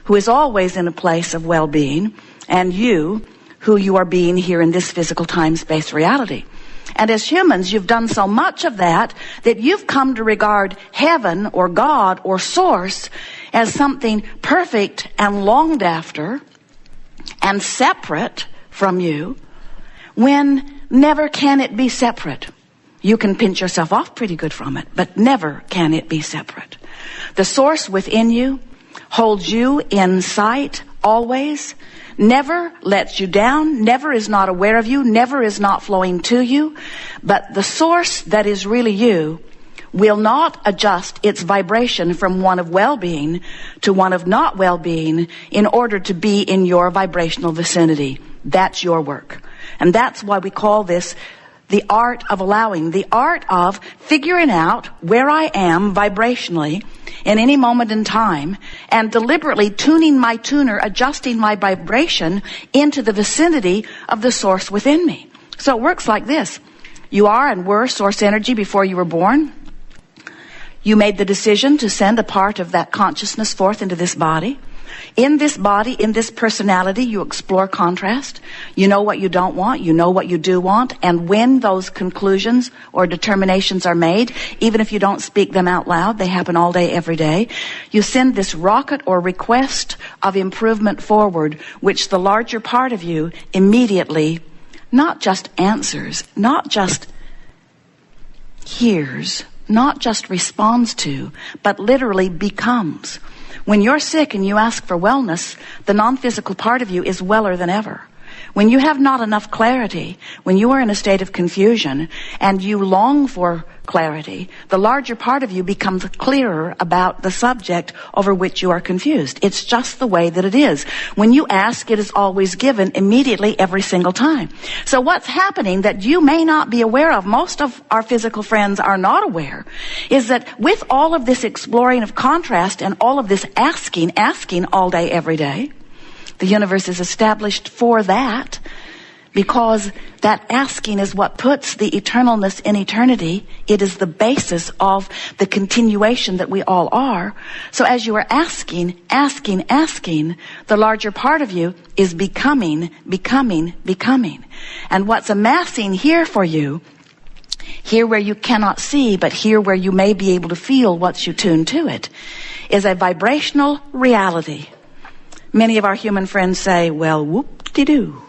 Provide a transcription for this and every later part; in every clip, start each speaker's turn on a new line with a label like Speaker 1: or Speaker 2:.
Speaker 1: who is always in a place of well-being, and you, who you are being here in this physical time-space reality. And as humans, you've done so much of that you've come to regard heaven or God or source as something perfect and longed after and separate from you, when never can it be separate. You can pinch yourself off pretty good from it, but never can it be separate. The source within you holds you in sight always, never lets you down, never is not aware of you, never is not flowing to you. But the source that is really you will not adjust its vibration from one of well-being to one of not well-being in order to be in your vibrational vicinity. That's your work. And that's why we call this the art of allowing, the art of figuring out where I am vibrationally in any moment in time and deliberately tuning my tuner, adjusting my vibration into the vicinity of the source within me. So it works like this. You are and were source energy before you were born. You made the decision to send a part of that consciousness forth into this body. In this body, in this personality, you explore contrast. You know what you don't want. You know what you do want. And when those conclusions or determinations are made, even if you don't speak them out loud, they happen all day, every day. You send this rocket or request of improvement forward, which the larger part of you immediately not just answers, not just hears, not just responds to, but literally becomes. When you're sick and you ask for wellness, the non-physical part of you is weller than ever. When you have not enough clarity, when you are in a state of confusion and you long for clarity, the larger part of you becomes clearer about the subject over which you are confused. It's just the way that it is. When you ask, it is always given immediately every single time. So what's happening that you may not be aware of, most of our physical friends are not aware, is that with all of this exploring of contrast and all of this asking all day, every day, the universe is established for that, because that asking is what puts the eternalness in eternity. It is the basis of the continuation that we all are. So as you are asking, the larger part of you is becoming. And what's amassing here for you, here where you cannot see, but here where you may be able to feel once you tune to it, is a vibrational reality. Many of our human friends say, well, whoop-de-doo.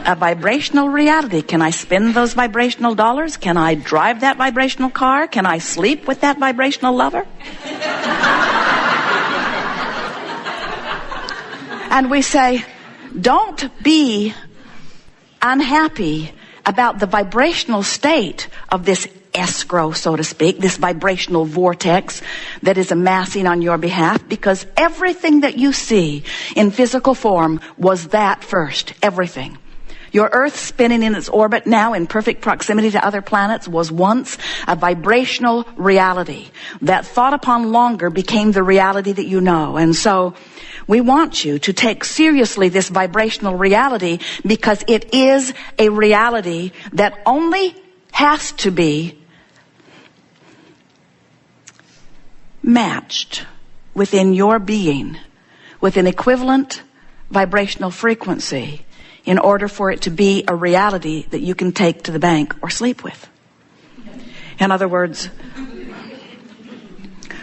Speaker 1: A vibrational reality. Can I spend those vibrational dollars? Can I drive that vibrational car? Can I sleep with that vibrational lover? And we say, don't be unhappy about the vibrational state of this escrow, so to speak, this vibrational vortex that is amassing on your behalf, because everything that you see in physical form was that first. Everything. Your Earth spinning in its orbit now in perfect proximity to other planets was once a vibrational reality that thought upon longer became the reality that you know. And so we want you to take seriously this vibrational reality, because it is a reality that only has to be matched within your being with an equivalent vibrational frequency in order for it to be a reality that you can take to the bank or sleep with. In other words,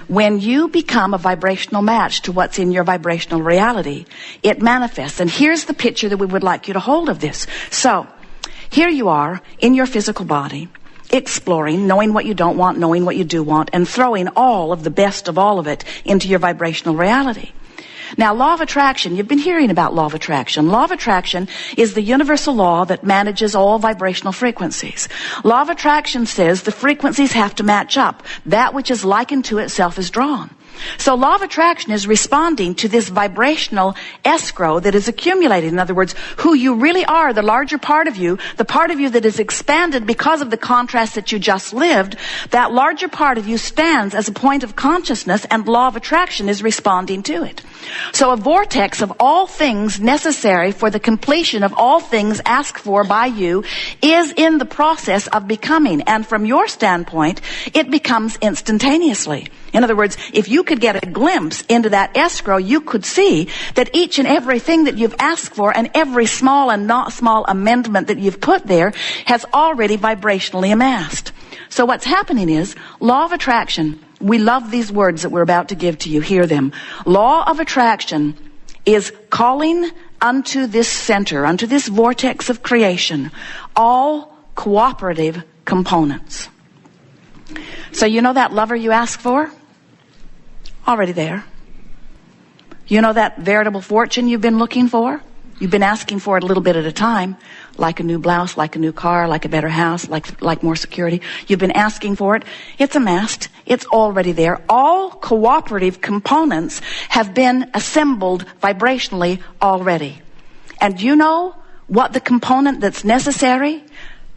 Speaker 1: when you become a vibrational match to what's in your vibrational reality, it manifests. And here's the picture that we would like you to hold of this. So, here you are in your physical body, exploring, knowing what you don't want, knowing what you do want, and throwing all of the best of all of it into your vibrational reality. Now, law of attraction, you've been hearing about law of attraction. Law of attraction is the universal law that manages all vibrational frequencies. Law of attraction says the frequencies have to match up. That which is likened to itself is drawn. So law of attraction is responding to this vibrational escrow that is accumulated. In other words, who you really are, the larger part of you, the part of you that is expanded because of the contrast that you just lived, that larger part of you stands as a point of consciousness, and law of attraction is responding to it. So a vortex of all things necessary for the completion of all things asked for by you is in the process of becoming. And from your standpoint, it becomes instantaneously. In other words, if you could get a glimpse into that escrow, you could see that each and everything that you've asked for and every small and not small amendment that you've put there has already vibrationally amassed. So what's happening is, law of attraction. We love these words that we're about to give to you. Hear them. Law of attraction is calling unto this center, unto this vortex of creation, all cooperative components. So you know that lover you asked for? Already there. You know that veritable fortune you've been looking for? You've been asking for it a little bit at a time, like a new blouse, like a new car, like a better house, like more security. You've been asking for it. It's amassed. It's already there. All cooperative components have been assembled vibrationally already. And you know what the component that's necessary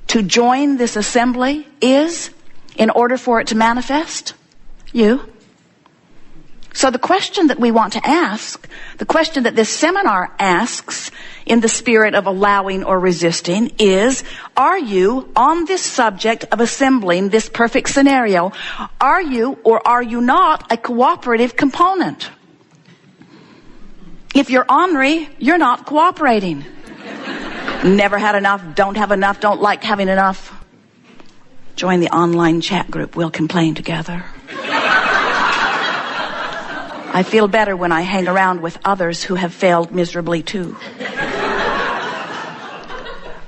Speaker 1: to join this assembly is in order for it to manifest? You. So the question that we want to ask, the question that this seminar asks in the spirit of allowing or resisting is, are you on this subject of assembling this perfect scenario? Are you or are you not a cooperative component? If you're ornery, you're not cooperating. Never had enough, don't like having enough. Join the online chat group. We'll complain together. I feel better when I hang around with others who have failed miserably too.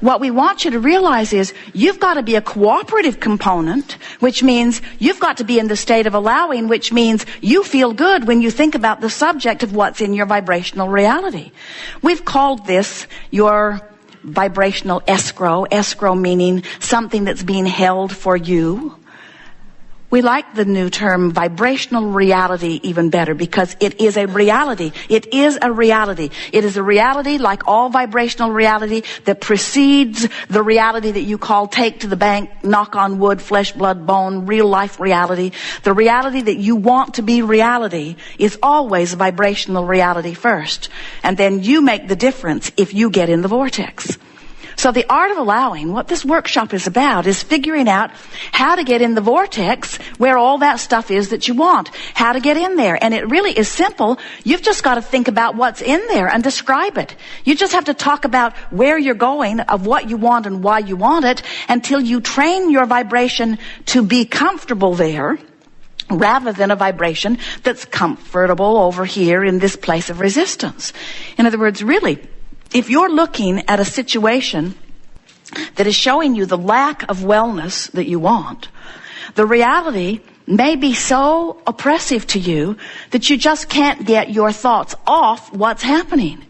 Speaker 1: What we want you to realize is you've got to be a cooperative component, which means you've got to be in the state of allowing, which means you feel good when you think about the subject of what's in your vibrational reality. We've called this your vibrational escrow. Escrow meaning something that's being held for you. We like the new term vibrational reality even better because it is a reality. It is a reality. It is a reality like all vibrational reality that precedes the reality that you call take to the bank, knock on wood, flesh, blood, bone, real life reality. The reality that you want to be reality is always a vibrational reality first. And then you make the difference if you get in the vortex. So the art of allowing, what this workshop is about, is figuring out how to get in the vortex where all that stuff is that you want. How to get in there. And it really is simple. You've just got to think about what's in there and describe it. You just have to talk about where you're going, of what you want and why you want it, until you train your vibration to be comfortable there, rather than a vibration that's comfortable over here in this place of resistance. In other words, really, if you're looking at a situation that is showing you the lack of wellness that you want, the reality may be so oppressive to you that you just can't get your thoughts off what's happening.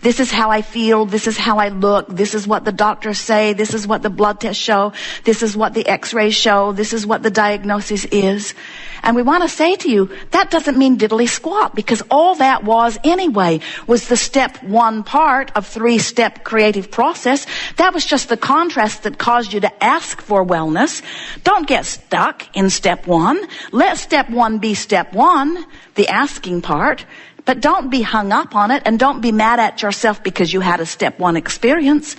Speaker 1: This is how I feel. This is how I look. This is what the doctors say. This is what the blood tests show. This is what the x-rays show. This is what the diagnosis is. And we want to say to you, that doesn't mean diddly squat, because all that was anyway was the step one part of three-step creative process. That was just the contrast that caused you to ask for wellness. Don't get stuck in step one. Let step one be step one, the asking part. But don't be hung up on it, and don't be mad at yourself because you had a step one experience.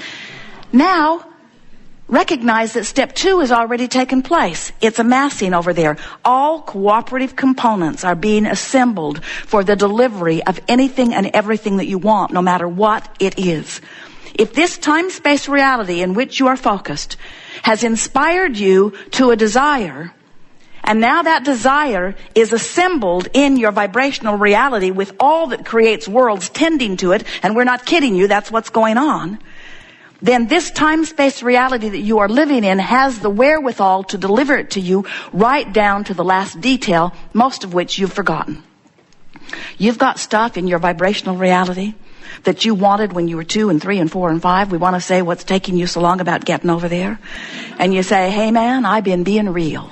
Speaker 1: Now, recognize that step two has already taken place. It's amassing over there. All cooperative components are being assembled for the delivery of anything and everything that you want, no matter what it is. If this time-space reality in which you are focused has inspired you to a desire, and now that desire is assembled in your vibrational reality with all that creates worlds tending to it, and we're not kidding you, that's what's going on, then this time-space reality that you are living in has the wherewithal to deliver it to you right down to the last detail, most of which you've forgotten. You've got stuff in your vibrational reality that you wanted when you were 2 and 3 and 4 and 5. We want to say what's taking you so long about getting over there. And you say, hey man, I've been being real.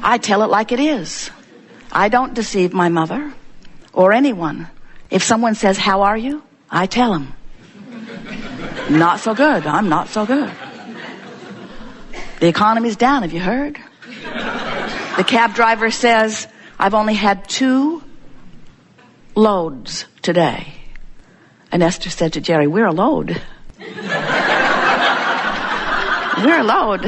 Speaker 1: I tell it like it is. I don't deceive my mother or anyone. If someone says, how are you? I tell them. Not so good. I'm not so good. The economy's down, have you heard? The cab driver says, I've only had 2 loads today? And Esther said to Jerry, we're a load. We're a load.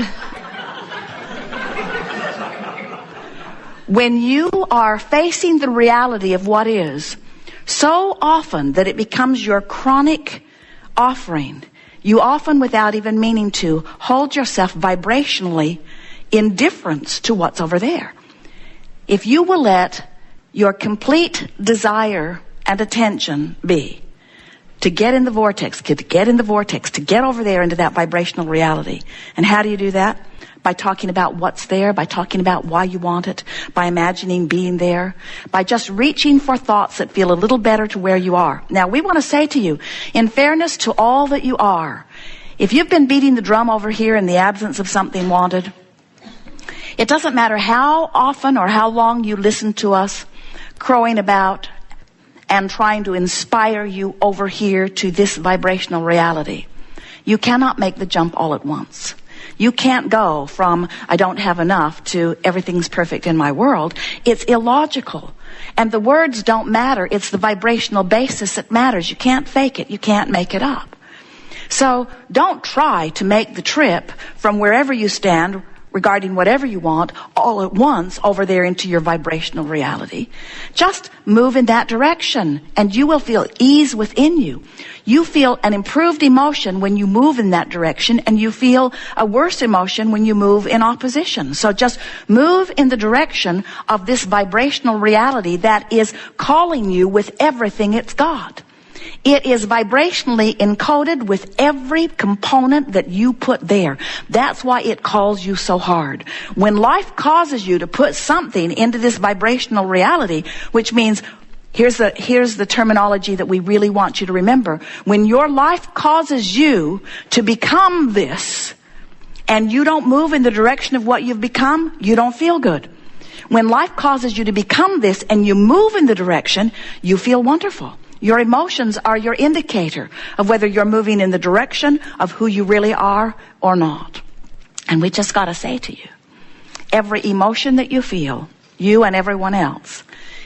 Speaker 1: When you are facing the reality of what is so often that it becomes your chronic offering, you often, without even meaning to, hold yourself vibrationally indifference to what's over there. If you will let your complete desire and attention be to get in the vortex, to get over there into that vibrational reality. And how do you do that? By talking about what's there, by talking about why you want it, by imagining being there, by just reaching for thoughts that feel a little better to where you are. Now, we want to say to you, in fairness to all that you are, if you've been beating the drum over here in the absence of something wanted, it doesn't matter how often or how long you listen to us crowing about and trying to inspire you over here to this vibrational reality. You cannot make the jump all at once. You can't go from I don't have enough to everything's perfect in my world. It's illogical. And the words don't matter. It's the vibrational basis that matters. You can't fake it. You can't make it up. So don't try to make the trip from wherever you stand regarding whatever you want all at once over there into your vibrational reality. Just move in that direction and you will feel ease within you. You feel an improved emotion when you move in that direction, and you feel a worse emotion when you move in opposition. So just move in the direction of this vibrational reality that is calling you with everything it's got. It is vibrationally encoded with every component that you put there. That's why it calls you so hard. When life causes you to put something into this vibrational reality, which means, here's the terminology that we really want you to remember. When your life causes you to become this, and you don't move in the direction of what you've become, you don't feel good. When life causes you to become this and you move in the direction, you feel wonderful. Your emotions are your indicator of whether you're moving in the direction of who you really are or not. And we just got to say to you, every emotion that you feel, you and everyone else,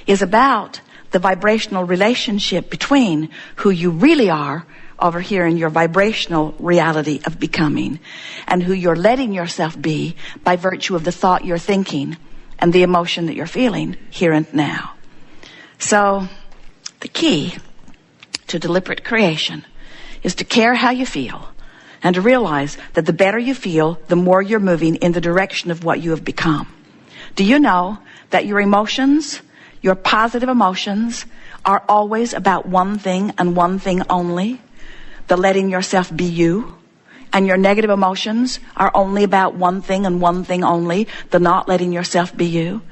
Speaker 1: is about the vibrational relationship between who you really are over here in your vibrational reality of becoming and who you're letting yourself be by virtue of the thought you're thinking and the emotion that you're feeling here and now. So the key to deliberate creation is to care how you feel and to realize that the better you feel, the more you're moving in the direction of what you have become. Do you know that your emotions, your positive emotions, are always about one thing and one thing only? The letting yourself be you. And your negative emotions are only about one thing and one thing only, the not letting yourself be you.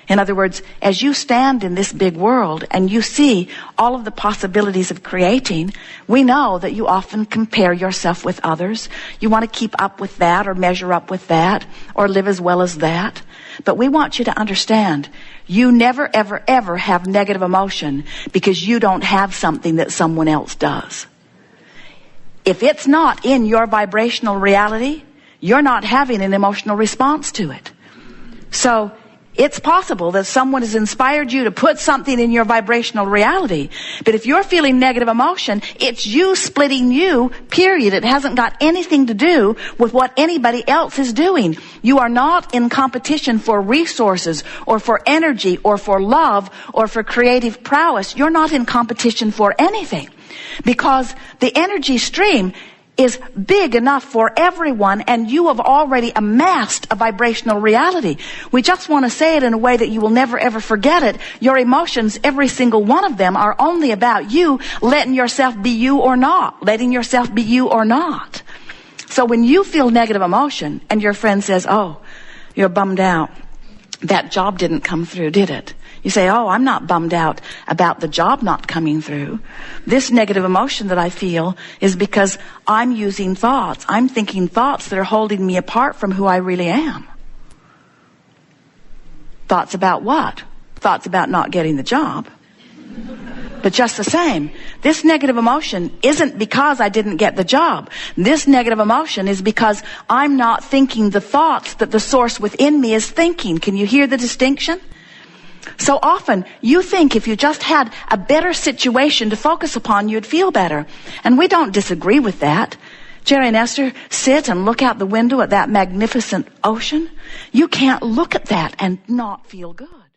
Speaker 1: In other words, as you stand in this big world and you see all of the possibilities of creating, we know that you often compare yourself with others. You want to keep up with that or measure up with that or live as well as that. But we want you to understand, you never, ever, ever have negative emotion because you don't have something that someone else does. If it's not in your vibrational reality, you're not having an emotional response to it. So it's possible that someone has inspired you to put something in your vibrational reality. But if you're feeling negative emotion, it's you splitting you, period. It hasn't got anything to do with what anybody else is doing. You are not in competition for resources or for energy or for love or for creative prowess. You're not in competition for anything because the energy stream is big enough for everyone, and you have already amassed a vibrational reality. We just want to say it in a way that you will never ever forget it. Your emotions, every single one of them, are only about you letting yourself be you or not, letting yourself be you or not. So when you feel negative emotion and your friend says, oh, you're bummed out, that job didn't come through, did it? You say, oh, I'm not bummed out about the job not coming through. This negative emotion that I feel is because I'm using thoughts. I'm thinking thoughts that are holding me apart from who I really am. Thoughts about what? Thoughts about not getting the job. But just the same, this negative emotion isn't because I didn't get the job. This negative emotion is because I'm not thinking the thoughts that the source within me is thinking. Can you hear the distinction? So often, you think if you just had a better situation to focus upon, you'd feel better. And we don't disagree with that. Jerry and Esther sit and look out the window at that magnificent ocean. You can't look at that and not feel good.